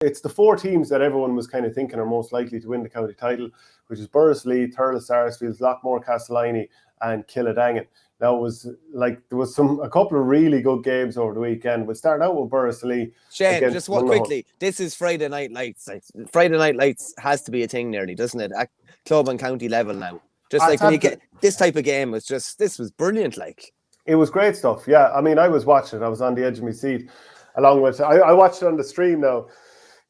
It's the four teams that everyone was kind of thinking are most likely to win the county title, which is Borris-Ileigh, Thurles, Sarsfield, Loughmore-Castleiney and Kiladangan. Now, it was like there was a couple of really good games over the weekend. We'll start out with Borris-Ileigh. Shane, just what quickly. This is Friday Night Lights. Friday Night Lights has to be a thing nearly, doesn't it? At club and county level now. Just like when you get this type of game, this was brilliant. Like, it was great stuff. Yeah, I mean, I was watching it. I was on the edge of my seat, along with I watched it on the stream now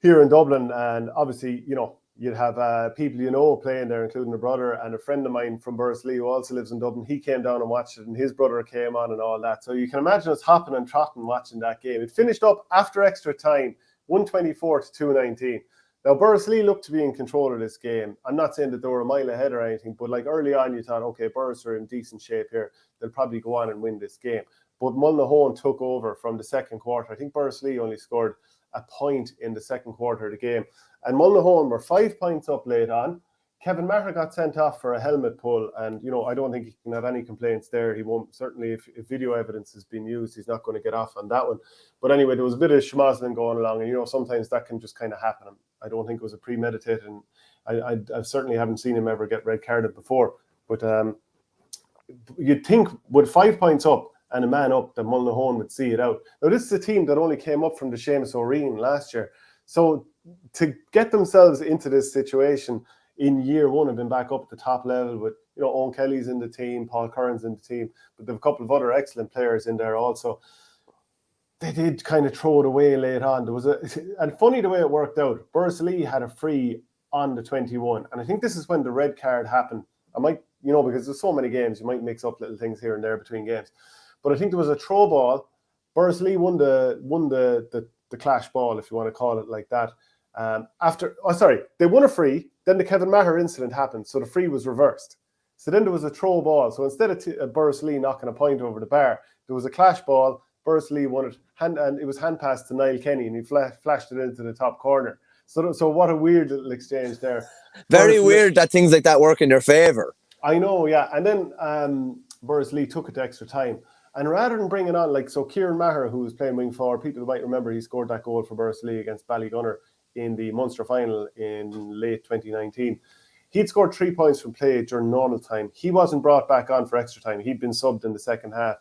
here in Dublin, and obviously, you know, you'd have people you know playing there, including a brother and a friend of mine from Bursley who also lives in Dublin. He came down and watched it, and his brother came on and all that. So you can imagine us hopping and trotting watching that game. It finished up after extra time, 124 to 219. Now, Borris-Ileigh looked to be in control of this game. I'm not saying that they were a mile ahead or anything, but like early on, you thought, okay, Borris are in decent shape here. They'll probably go on and win this game. But Mullinahone took over from the second quarter. I think Borris-Ileigh only scored a point in the second quarter of the game. And Mullinahone were 5 points up late on. Kevin Maher got sent off for a helmet pull. And, you know, I don't think he can have any complaints there. He won't, certainly if video evidence has been used, he's not going to get off on that one. But anyway, there was a bit of schmozzling going along. And, you know, sometimes that can just kind of happen. I don't think it was a premeditated. And I certainly haven't seen him ever get red carded before. But you'd think with 5 points up and a man up, that Mullinahone would see it out. Now, this is a team that only came up from the Seamus O'Reen last year. So to get themselves into this situation in year one, have been back up at the top level with, you know, Owen Kelly's in the team, Paul Curran's in the team, but they have a couple of other excellent players in there also. They did kind of throw it away late on. There was and funny the way it worked out. Borris-Ileigh had a free on the 21, and I think this is when the red card happened. I might, you know, because there's so many games, you might mix up little things here and there between games. But I think there was a throw ball. Borris-Ileigh won the clash ball, if you want to call it like that. They won a free. Then the Kevin Maher incident happened, so the free was reversed. So then there was a throw ball. So instead of Borris-Ileigh knocking a point over the bar, there was a clash ball. Borris-Ileigh won it, and it was hand passed to Niall Kenny, and he flashed it into the top corner. So what a weird little exchange there. Very weird that things like that work in their favour. I know, yeah. And then Borris-Ileigh took it to extra time. And rather than bringing on, like, so Kieran Maher, who was playing wing forward, people might remember he scored that goal for Borris-Ileigh against Ballygunner in the Munster final in late 2019. He'd scored 3 points from play during normal time. He wasn't brought back on for extra time. He'd been subbed in the second half.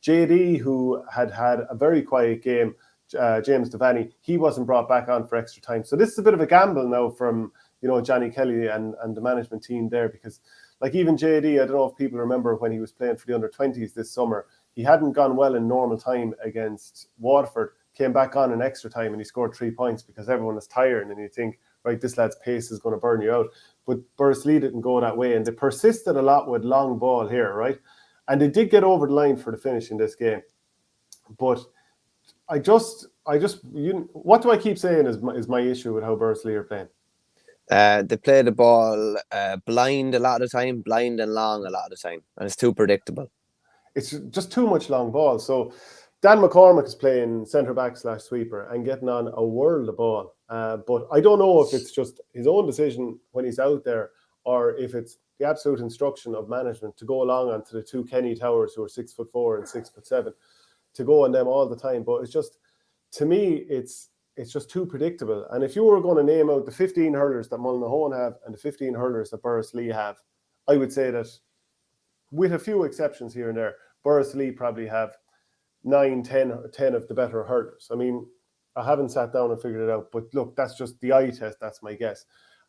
JD, who had a very quiet game, James Devaney, he wasn't brought back on for extra time. So this is a bit of a gamble now from, you know, Johnny Kelly and the management team there, because like even JD, I don't know if people remember when he was playing for the under-20s this summer, he hadn't gone well in normal time against Waterford, came back on in extra time and he scored 3 points because everyone is tired and you think, right, this lad's pace is going to burn you out. But Borris-Ileigh didn't go that way, and they persisted a lot with long ball here, right? And they did get over the line for the finish in this game. But what do I keep saying is my issue with how Borris-Ileigh are playing? They play the ball blind a lot of the time, blind and long a lot of the time, and it's too predictable. It's just too much long ball. So Dan McCormick is playing centre-back / sweeper and getting on a world of ball. But I don't know if it's just his own decision when he's out there, or if it's the absolute instruction of management to go along onto the two Kenny Towers, who are 6'4" and 6'7", to go on them all the time. But it's just, to me, it's just too predictable. And if you were going to name out the 15 hurlers that Mullinahone have and the 15 hurlers that Borris-Ileigh have, I would say that, with a few exceptions here and there, Borris-Ileigh probably have 9, 10 of the better hurlers. I mean, I haven't sat down and figured it out, but look, that's just the eye test. That's my guess.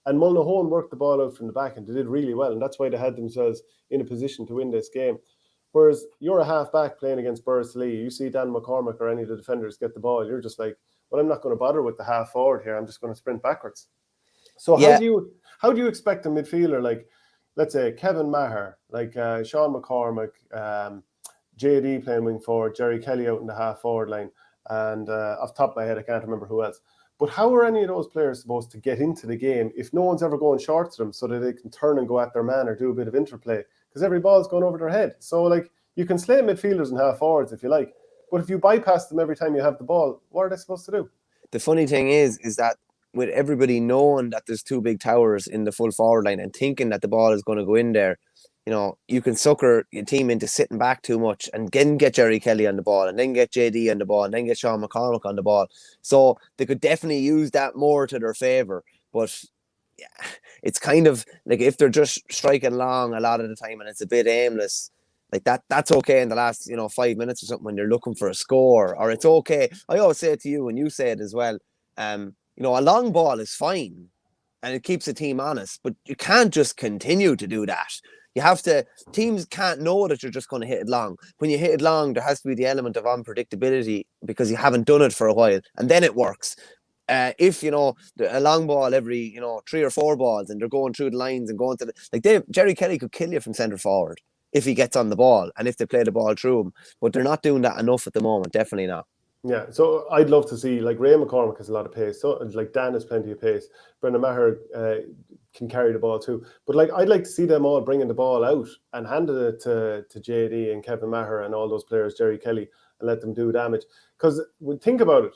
And Mullinahone worked the ball out from the back, and they did really well, and that's why they had themselves in a position to win this game. Whereas you're a half-back playing against Borris-Ileigh, you see Dan McCormick or any of the defenders get the ball, you're just like, well, I'm not going to bother with the half-forward here. I'm just going to sprint backwards. So how do you expect a midfielder like, let's say, Kevin Maher, like Sean McCormick, JD playing wing forward, Jerry Kelly out in the half-forward line, and off the top of my head, I can't remember who else. But how are any of those players supposed to get into the game if no one's ever going short to them so that they can turn and go at their man or do a bit of interplay? Because every ball's going over their head. So, like, you can slay midfielders and half-forwards if you like, but if you bypass them every time you have the ball, what are they supposed to do? The funny thing is that with everybody knowing that there's two big towers in the full forward line and thinking that the ball is going to go in there, you can sucker your team into sitting back too much and then get Jerry Kelly on the ball and then get JD on the ball and then get Sean McCormick on the ball. So they could definitely use that more to their favour. But yeah, it's kind of like if they're just striking long a lot of the time and it's a bit aimless, like that's okay in the last 5 minutes or something when you're looking for a score, or it's okay. I always say it to you and you say it as well. A long ball is fine and it keeps the team honest, but you can't just continue to do that. You have to. Teams can't know that you're just going to hit it long. When you hit it long, there has to be the element of unpredictability because you haven't done it for a while, and then it works. If a long ball every 3 or 4 balls and they're going through the lines and going to Jerry Kelly could kill you from centre forward if he gets on the ball and if they play the ball through him, but they're not doing that enough at the moment. Definitely not. Yeah, so I'd love to see, like, Ray McCormick has a lot of pace, so like Dan has plenty of pace. Brendan Maher can carry the ball too, but like I'd like to see them all bringing the ball out and handing it to JD and Kevin Maher and all those players, Jerry Kelly, and let them do damage. Because think about it,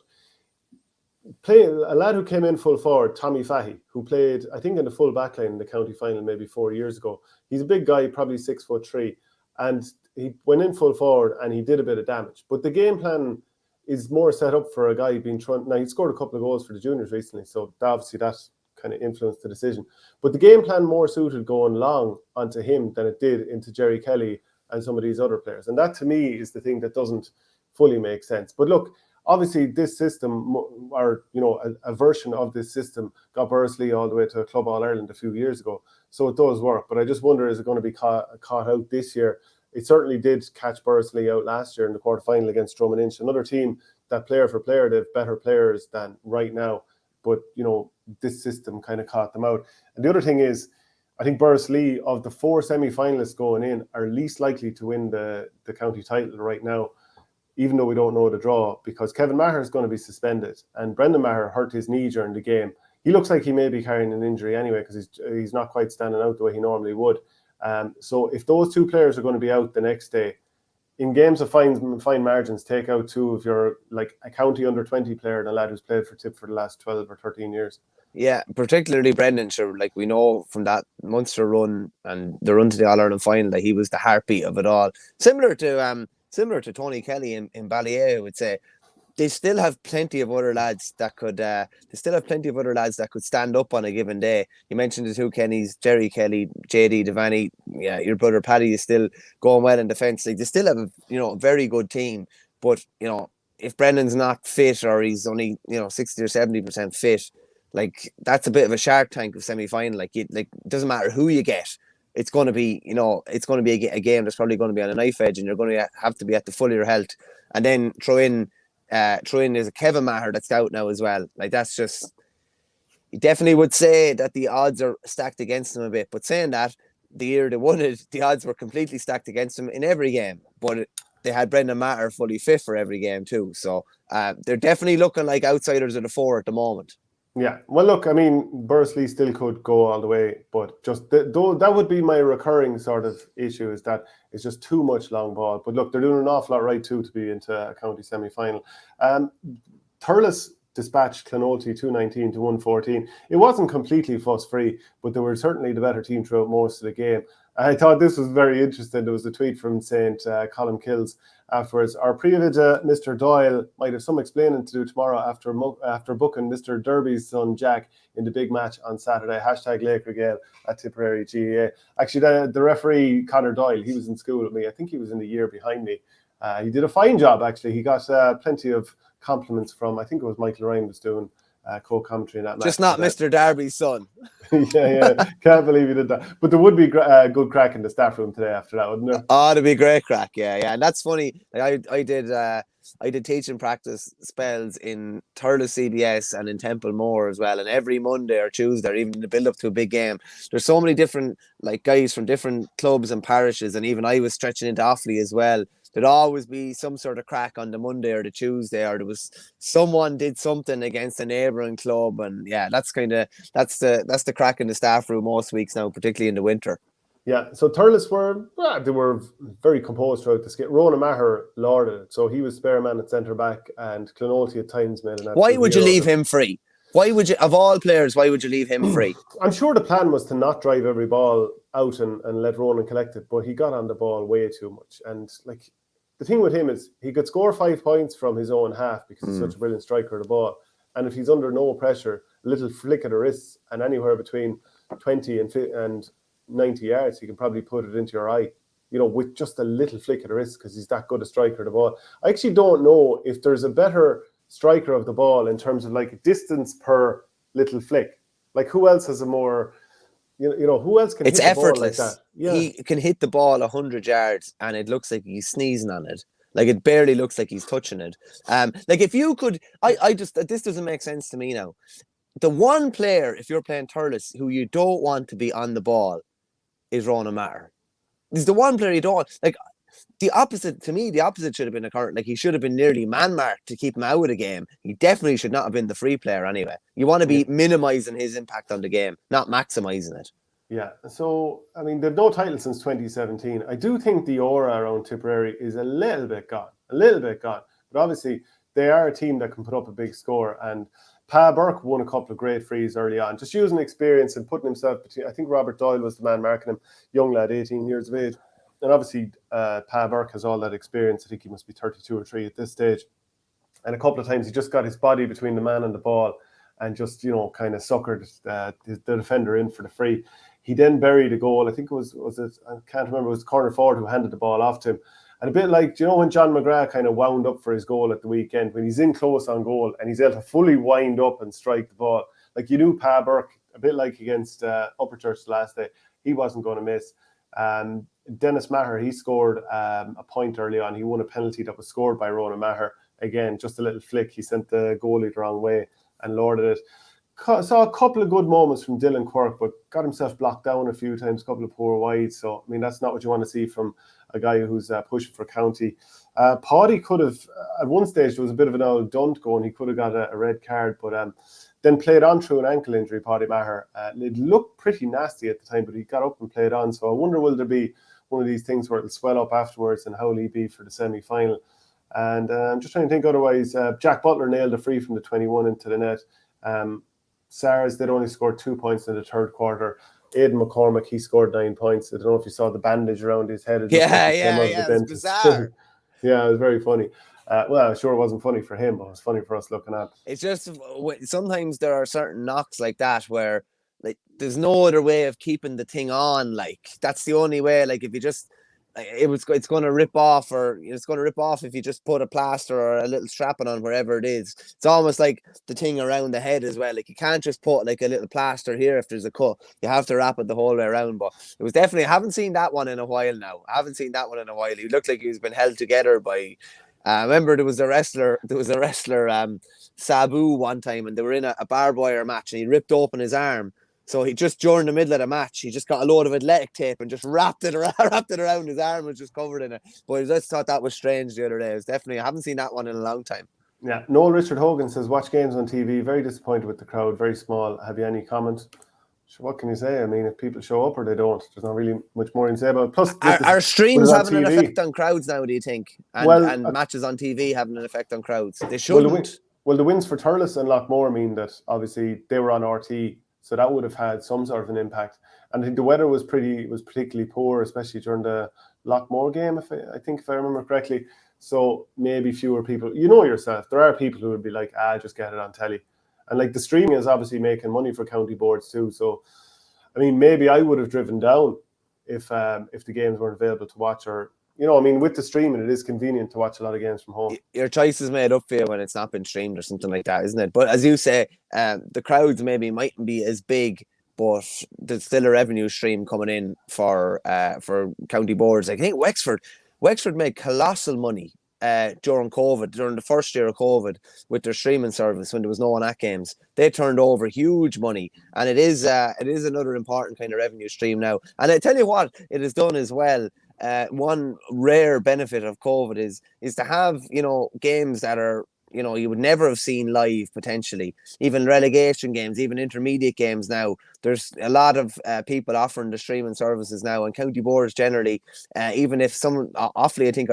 a lad who came in full forward, Tommy Fahey, who played, I think, in the full back line in the county final maybe 4 years ago. He's a big guy, probably 6'3", and he went in full forward and he did a bit of damage. But the game plan is more set up for a guy being thrown. Now, he scored a couple of goals for the juniors recently, so obviously that kind of influenced the decision. But the game plan more suited going long onto him than it did into Jerry Kelly and some of these other players. And that, to me, is the thing that doesn't fully make sense. But look, obviously this system, or a version of this system, got Borris-Ileigh all the way to Club All-Ireland a few years ago. So it does work. But I just wonder, is it going to be caught out this year? It certainly did catch Bursley out last year in the quarterfinal against Drom and Inch. Another team that player for player, they have better players than right now. But, this system kind of caught them out. And the other thing is, I think Borris-Ileigh, of the 4 semi-finalists going in, are least likely to win the county title right now, even though we don't know the draw, because Kevin Maher is going to be suspended and Brendan Maher hurt his knee during the game. He looks like he may be carrying an injury anyway because he's not quite standing out the way he normally would. So if those 2 players are going to be out the next day, in games of fine margins, take out 2 of your, like, a county under 20 player and a lad who's played for Tipp for the last 12 or 13 years. Yeah, particularly Brendan. Sure, like we know from that Munster run and the run to the All-Ireland final that he was the heartbeat of it all. Similar to Tony Kelly in Ballier, I would say. They still have plenty of other lads that could. Stand up on a given day. You mentioned the 2 Kennys, Jerry Kelly, JD Devaney. Yeah, your brother Paddy is still going well in defence. Like, they still have a very good team. But if Brendan's not fit or he's only 60 or 70% fit, like, that's a bit of a shark tank of semi-final. Like, it doesn't matter who you get. It's going to be a game that's probably going to be on a knife edge, and you're going to have to be at the full of your health. And then throw in is a Kevin Maher that's out now as well. Like, that's just, you definitely would say that the odds are stacked against them a bit. But saying that, the year they won it, the odds were completely stacked against them in every game. But they had Brendan Maher fully fit for every game too. So they're definitely looking like outsiders of the 4 at the moment. Yeah, well, look, I mean, Bursley still could go all the way, but just that would be my recurring sort of issue, is that it's just too much long ball. But look, they're doing an awful lot right too to be into a county semi-final. Thurles dispatched Clonoulty 219 to 114. It wasn't completely fuss-free, but they were certainly the better team throughout most of the game. I thought this was very interesting. There was a tweet from St. Colin Kills afterwards. Our Privilege, Mr. Doyle might have some explaining to do tomorrow after booking Mr. Derby's son Jack in the big match on Saturday. # Laker Gale at Tipperary GAA. Actually, the referee, Conor Doyle, he was in school with me. I think he was in the year behind me. He did a fine job, actually. He got plenty of compliments from, I think it was Michael Ryan was doing co-commentary in that match. Just not Mr. Darby's son. yeah. Can't believe he did that. But there would be good crack in the staff room today after that, wouldn't there? Oh, there'd be great crack, yeah. And that's funny. Like, I did teaching practice spells in Thurles CBS and in Templemore as well. And every Monday or Tuesday, or even in the build up to a big game, there's so many different guys from different clubs and parishes. And even I was stretching into Offaly as well. There'd always be some sort of crack on the Monday or the Tuesday, or there was someone did something against a neighbouring club, and yeah, that's the crack in the staff room most weeks now, particularly in the winter. Yeah, so Thurles were very composed throughout the skit. Ronan Maher lorded it, so he was spare man at centre back, and Clonoulty at times made an. Why would you leave him free? Why would you, of all players, why would you leave him free? I'm sure the plan was to not drive every ball out and let Ronan collect it, but he got on the ball way too much. And like the thing with him is he could score 5 points from his own half because he's such a brilliant striker of the ball. And if he's under no pressure, a little flick of the wrists and anywhere between 20 and 90 yards, he can probably put it into your eye, with just a little flick of the wrist because he's that good a striker of the ball. I actually don't know if there's a better striker of the ball in terms of like distance per little flick. Like who else has a more, who else can it's hit the effortless. ball like that? Yeah. He can hit the ball 100 yards and it looks like he's sneezing on it. Like it barely looks like he's touching it. Like if you could, this doesn't make sense to me now. The one player, if you're playing Thurles, who you don't want to be on the ball is Ronan Maher. He's the one player you don't want. Like the opposite should have been occurring. Like he should have been nearly man-marked to keep him out of the game. He definitely should not have been the free player anyway. You want to be minimising his impact on the game, not maximising it. Yeah, so, I mean, they've no title since 2017. I do think the aura around Tipperary is a little bit gone. But obviously, they are a team that can put up a big score. And Pa Burke won a couple of great frees early on, just using experience and putting himself between. I think Robert Doyle was the man marking him, young lad, 18 years of age. And obviously, Pa Burke has all that experience. I think he must be 32 or 3 at this stage. And a couple of times, he just got his body between the man and the ball and just, kind of suckered the defender in for the free. He then buried a goal. I think it was it? I can't remember. It was the corner forward who handed the ball off to him. And a bit like, when John McGrath kind of wound up for his goal at the weekend, when he's in close on goal and he's able to fully wind up and strike the ball. Like you knew Pa Burke, a bit like against Upper Church last day, he wasn't going to miss. Dennis Maher, he scored a point early on. He won a penalty that was scored by Ronan Maher. Again, just a little flick. He sent the goalie the wrong way and lorded it. Saw a couple of good moments from Dylan Quirk, but got himself blocked down a few times, a couple of poor wides. So, I mean, that's not what you want to see from a guy who's pushing for county. Paddy could have, at one stage, there was a bit of an old dunt going. He could have got a red card, but then played on through an ankle injury, Paddy Maher. It looked pretty nasty at the time, but he got up and played on. So I wonder, will there be one of these things where it'll swell up afterwards, and how will he be for the semi-final? And I'm just trying to think otherwise. Jack Butler nailed a free from the 21 into the net. Sars, they'd only scored 2 points in the third quarter. Aidan McCormick, he scored 9 points. I don't know if you saw the bandage around his head. Yeah, it's bizarre. Yeah, it was very funny. Well, sure, it wasn't funny for him, but it was funny for us looking at. It's just, sometimes there are certain knocks like that where like there's no other way of keeping the thing on. Like that's the only way. Like if you just, it's going to rip off, or it's going to rip off if you just put a plaster or a little strapping on wherever it is. It's almost like the thing around the head as well. Like you can't just put like a little plaster here if there's a cut. You have to wrap it the whole way around. But it was definitely, I haven't seen that one in a while now. He looked like he's been held together by. I remember there was a wrestler, Sabu, one time, and they were in a barbed wire match, and he ripped open his arm. So he just, during the middle of the match, he just got a load of athletic tape and just wrapped it around his arm, was just covered in it. But I just thought that was strange the other day. It was definitely, I haven't seen that one in a long time. Yeah. Noel Richard Hogan says, watch games on TV, very disappointed with the crowd, very small. Have you any comment? Sure, what can you say? I mean, if people show up or they don't, there's not really much more to say about it. Plus, are streams having an effect on crowds now, do you think? And matches on TV having an effect on crowds? They shouldn't. Well, the wins for Thurles and Loughmore mean that obviously they were on RT, so that would have had some sort of an impact. And I think the weather was particularly poor, especially during the Loughmore game, if I remember correctly. So maybe fewer people. You know yourself, there are people who would be like, just get it on telly. And like the streaming is obviously making money for county boards too. So, I mean, maybe I would have driven down if the games weren't available to watch, or with the streaming, it is convenient to watch a lot of games from home. Your choice is made up for you when it's not been streamed or something like that, isn't it? But as you say, the crowds maybe mightn't be as big, but there's still a revenue stream coming in for county boards. I think Wexford made colossal money during COVID, during the first year of COVID, with their streaming service when there was no one at games. They turned over huge money, and it is another important kind of revenue stream now. And I tell you what, it has done as well. One rare benefit of COVID is to have games that are you would never have seen live, potentially, even relegation games, even intermediate games. Now there's a lot of people offering the streaming services now, and county boards generally, even if some Offaly I think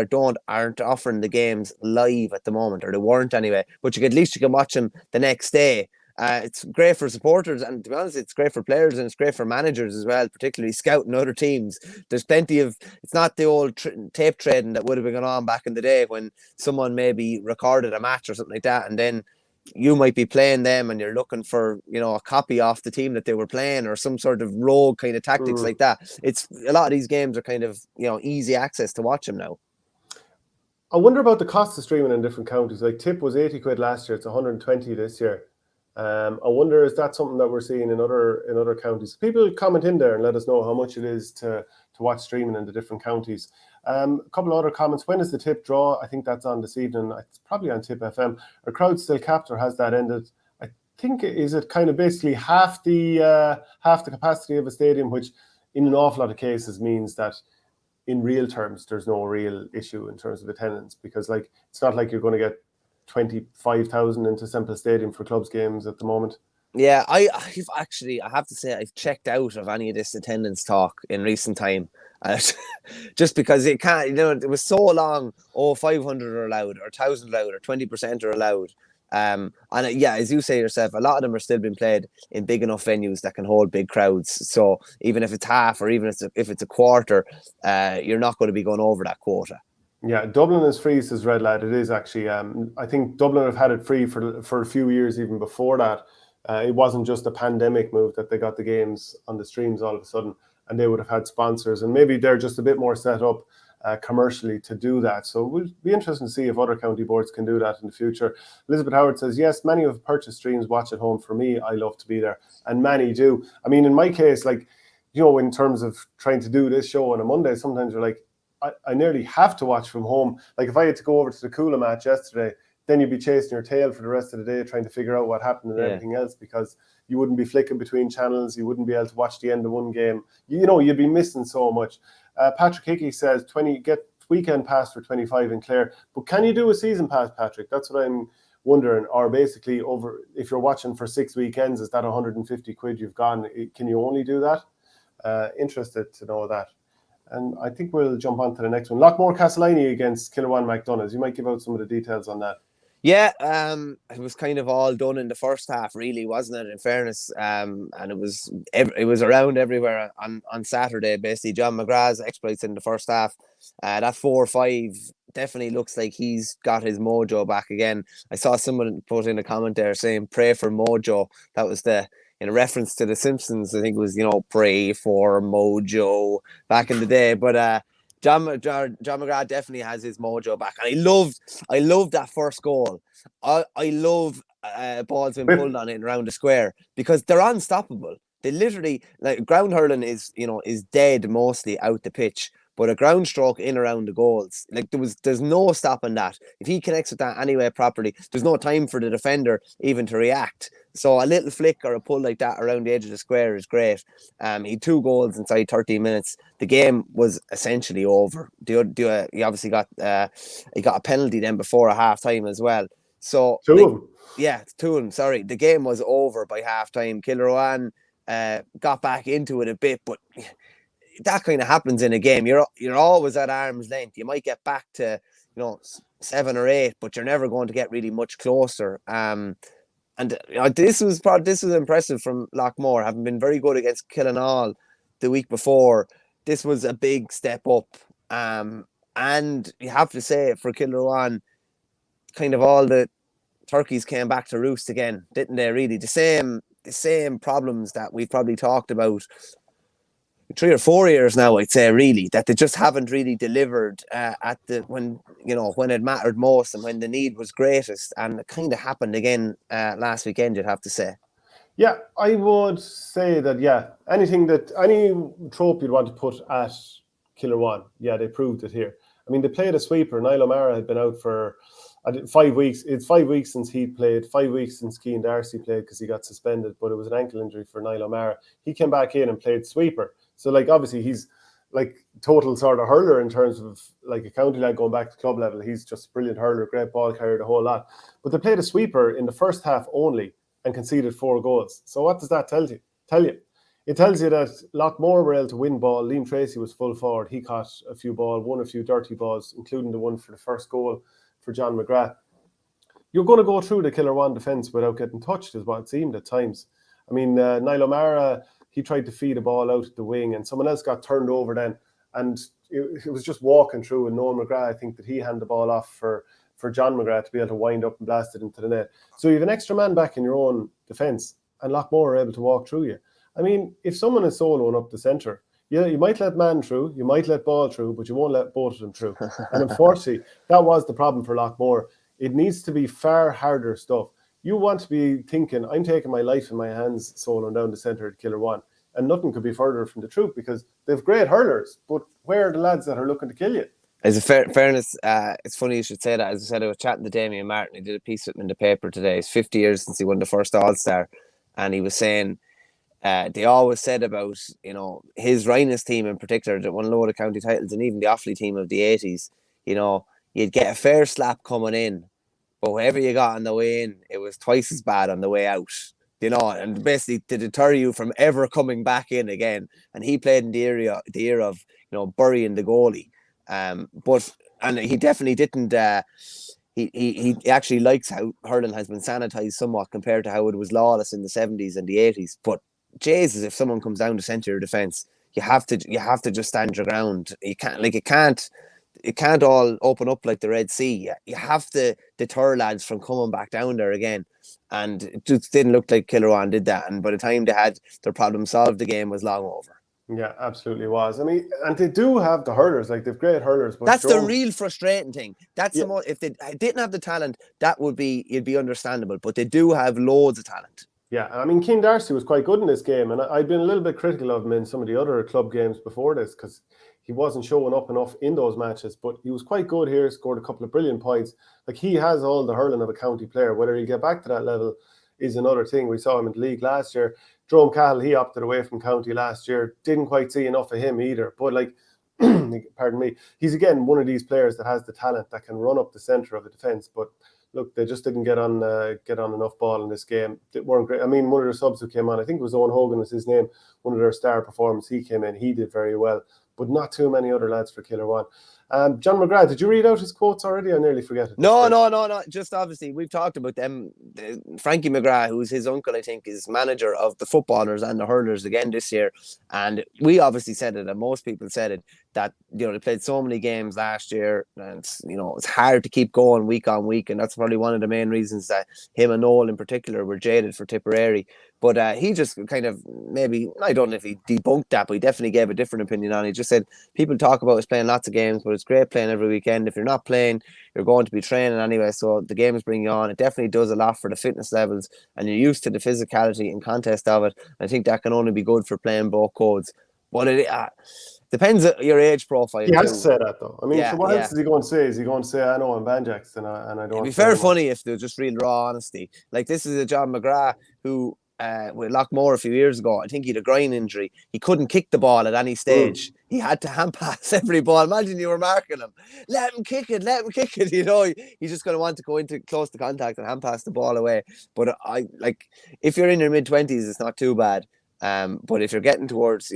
aren't offering the games live at the moment, or they weren't anyway, but at least you can watch them the next day. It's great for supporters, and to be honest, it's great for players and it's great for managers as well, particularly scouting other teams. There's plenty of, it's not the old tape trading that would have been going on back in the day when someone maybe recorded a match or something like that, and then you might be playing them and you're looking for, a copy off the team that they were playing or some sort of rogue kind of tactics like that. It's a lot of these games are kind of, easy access to watch them now. I wonder about the cost of streaming in different counties. Like Tipp was 80 quid last year, it's 120 this year. I wonder, is that something that we're seeing in other counties? People comment in there and let us know how much it is to watch streaming in the different counties. A couple of other comments. When is the Tipp draw? I think that's on this evening. It's probably on Tipp FM. Are crowds still capped or has that ended? I think, is it kind of basically half the capacity of a stadium, which in an awful lot of cases means that in real terms there's no real issue in terms of attendance, because like it's not like you're going to get 25,000 into Semple Stadium for clubs games at the moment. Yeah, I have to say I've checked out of any of this attendance talk in recent time. Just because it can't, it was so long. 500 are allowed, or 1,000 allowed, or 20% are allowed. And yeah, as you say yourself, a lot of them are still being played in big enough venues that can hold big crowds. So even if it's half, or even if it's a quarter, you're not going to be going over that quota. Yeah, Dublin is free, says Red Lad. It is actually. I think Dublin have had it free for a few years even before that. It wasn't just a pandemic move that they got the games on the streams all of a sudden, and they would have had sponsors, and maybe they're just a bit more set up commercially to do that. So it will be interesting to see if other county boards can do that in the future. Elizabeth Howard says, yes, many have purchased streams, watch at home. For me, I love to be there, and many do. I mean, in my case, like, in terms of trying to do this show on a Monday, sometimes you're like, I nearly have to watch from home. Like if I had to go over to the Coola match yesterday, then you'd be chasing your tail for the rest of the day trying to figure out what happened and everything else, because you wouldn't be flicking between channels. You wouldn't be able to watch the end of one game. You'd be missing so much. Patrick Hickey says, get weekend pass for 25 in Clare. But can you do a season pass, Patrick? That's what I'm wondering. Or basically, if you're watching for 6 weekends, is that 150 quid you've gone? Can you only do that? Interested to know that. And I think we'll jump on to the next one. Loughmore-Castleiney against Kiladangan McDonoughs. You might give out some of the details on that. Yeah, it was kind of all done in the first half, really, wasn't it? In fairness, and it was around everywhere on Saturday. Basically, John McGrath's exploits in the first half. That 4-5 definitely looks like he's got his mojo back again. I saw someone put in a comment there saying, "Pray for mojo." That was in a reference to The Simpsons. I think it was, pray for mojo back in the day. But John McGrath definitely has his mojo back, and I loved that first goal. I love balls being pulled on it and around the square, because they're unstoppable. They literally, like, ground hurling is dead mostly out the pitch, but a ground stroke in around the goals, like there's no stopping that. If he connects with that anyway properly, there's no time for the defender even to react. So a little flick or a pull like that around the edge of the square is great. He had 2 goals inside 13 minutes. The game was essentially over. He obviously got he got a penalty then before a half time as well. So 2 of them. Yeah, 2 of them. Sorry, the game was over by half time. Kiladangan got back into it a bit, but that kind of happens in a game. You're always at arm's length. You might get back to 7 or 8, but you're never going to get really much closer. And this was impressive from Loughmore, having been very good against Kiladangan the week before. This was a big step up. And you have to say, for Kiladangan, kind of all the turkeys came back to roost again, didn't they? Really, the same problems that we've probably talked about 3 or 4 years now, I'd say, really, that they just haven't really delivered when it mattered most and when the need was greatest. And it kind of happened again last weekend, you'd have to say. Yeah, I would say that, any trope you'd want to put at Kiladangan, they proved it here. I mean, they played a sweeper. Niall O'Mara had been out for 5 weeks. It's 5 weeks since he played, 5 weeks since Cian Darcy played because he got suspended, but it was an ankle injury for Niall O'Mara. He came back in and played sweeper. So, like, obviously he's like total sort of hurler in terms of like a county lad going back to club level. He's just a brilliant hurler, great ball carrier, the whole lot. But they played a sweeper in the first half only and conceded 4 goals. So what does that tell you? It tells you that Loughmore were able to win ball. Liam Tracy was full forward. He caught won a few dirty balls, including the one for the first goal for John McGrath. you're going to go through the Killer-1 defence without getting touched, is what it seemed at times. I mean, Niall O'Mara, he tried to feed a ball out at the wing, and someone else got turned over then, and it was just walking through, and Noel McGrath, I think that he handed the ball off for John McGrath to be able to wind up and blast it into the net. So you have an extra man back in your own defence, and Loughmore are able to walk through you. I mean, if someone is soloing up the centre, yeah, you might let man through, you might let ball through, but you won't let both of them through. And unfortunately, that was the problem for Loughmore. It needs to be far harder stuff. You want to be thinking, I'm taking my life in my hands soloing down the centre at Killer-1. And nothing could be further from the truth, because they have great hurlers, but where are the lads that are looking to kill you? As a fairness, it's funny you should say that. As I said, I was chatting to Damien Martin. He did a piece with him in the paper today. It's 50 years since he won the first All-Star. And he was saying, they always said about, his Rhinos team in particular that won a load of county titles, and even the Offaly team of the 80s, you'd get a fair slap coming in, but whatever you got on the way in, it was twice as bad on the way out, and basically to deter you from ever coming back in again. And he played in the era of, burying the goalie. And he definitely didn't, he actually likes how hurling has been sanitized somewhat compared to how it was lawless in the 70s and the 80s. But Jesus, if someone comes down to centre your defence, you have to just stand your ground. You can't, it can't all open up like the Red Sea. You have to deter lads from coming back down there again. And it just didn't look like Killer-1 did that. And by the time they had their problem solved, the game was long over. Yeah, absolutely was. I mean, and they do have the hurlers, like they've great hurlers. But that's the real frustrating thing. That's yeah. the most. If they didn't have the talent, it'd be understandable. But they do have loads of talent. Yeah, I mean, Keane Darcy was quite good in this game, and I'd been a little bit critical of him in some of the other club games before this because he wasn't showing up enough in those matches, but he was quite good here, scored a couple of brilliant points. Like, he has all the hurling of a county player. Whether he'll get back to that level is another thing. We saw him in the league last year. Jerome Cahill, he opted away from county last year. Didn't quite see enough of him either. But, like, pardon me, he's, again, one of these players that has the talent that can run up the centre of a defence, but look, they just didn't get on enough ball in this game. They weren't great. I mean, one of their subs who came on, I think it was Owen Hogan was his name, one of their star performers, he came in, he did very well, but not too many other lads for Killer-1. John McGrath, did you read out his quotes already? I nearly forget it. No. Just obviously, we've talked about them. Frankie McGrath, who's his uncle, I think, is manager of the footballers and the hurlers again this year. And we obviously said it, and most people said it, that, they played so many games last year, and it's hard to keep going week on week. And that's probably one of the main reasons that him and Noel in particular were jaded for Tipperary. But he just kind of, maybe, I don't know if he debunked that, but he definitely gave a different opinion on it. He just said, people talk about us playing lots of games, but it's great playing every weekend. If you're not playing, you're going to be training anyway. So the games bring you on. It definitely does a lot for the fitness levels, and you're used to the physicality and contest of it. I think that can only be good for playing both codes. But it depends on your age profile. He has to say that, though. I mean, Yeah, so what else is he going to say? Is he going to say, I know I'm Banjax, and I don't... It'd be very funny if they're just real raw honesty. Like, this is a John McGrath who... with Loughmore a few years ago, I think he had a groin injury. He couldn't kick the ball at any stage. He had to hand pass every ball. Imagine you were marking him. Let him kick it. He's just going to want to go into close to contact and hand pass the ball away. But if you're in your mid-20s, it's not too bad. But if you're getting towards,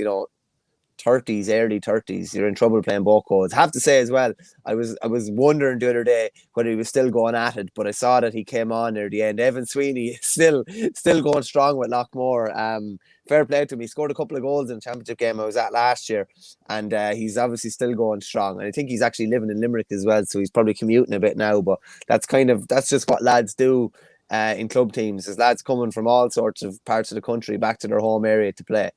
30s, early 30s, you're in trouble playing both codes. I have to say as well, I was wondering the other day whether he was still going at it, but I saw that he came on near the end. Evan Sweeney is still going strong with Loughmore. Fair play to him. He scored a couple of goals in the championship game I was at last year, and he's obviously still going strong. And I think he's actually living in Limerick as well, so he's probably commuting a bit now. But that's just what lads do in club teams. Is lads coming from all sorts of parts of the country back to their home area to play.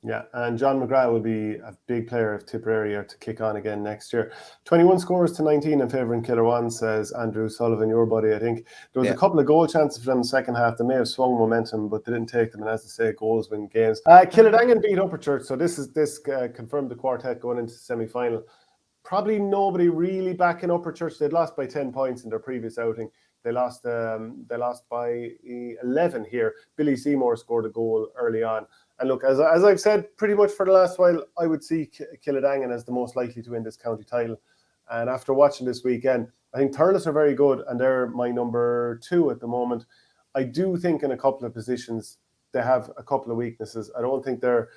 Yeah, and John McGrath will be a big player if Tipperary are to kick on again next year. 21 scores to 19 in favour in Killer-1, says Andrew Sullivan, your buddy. I think there was a couple of goal chances for them in the second half. They may have swung momentum, but they didn't take them. And as I say, goals win games. Kiladangan beat Upperchurch, so this confirmed the quartet going into the semi-final. Probably nobody really back in Upperchurch. They'd lost by 10 points in their previous outing. They lost by 11 here. Billy Seymour scored a goal early on. And look, as I've said pretty much for the last while, I would see Kiladangan as the most likely to win this county title. And after watching this weekend, I think Thurles are very good, and they're my number 2 at the moment. I do think in a couple of positions they have a couple of weaknesses. I don't think they're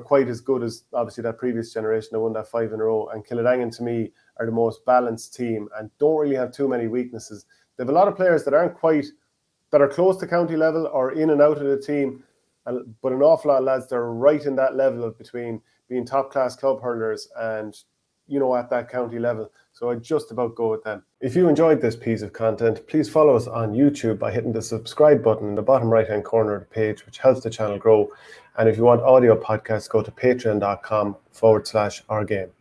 quite as good as obviously that previous generation that won that 5 in a row. And Kiladangan, to me, are the most balanced team and don't really have too many weaknesses. They have a lot of players that are close to county level or in and out of the team, but an awful lot of lads that are right in that level between being top class club hurlers and, at that county level. So I'd just about go with them. If you enjoyed this piece of content, please follow us on YouTube by hitting the subscribe button in the bottom right hand corner of the page, which helps the channel grow. And if you want audio podcasts, go to patreon.com/ourgame.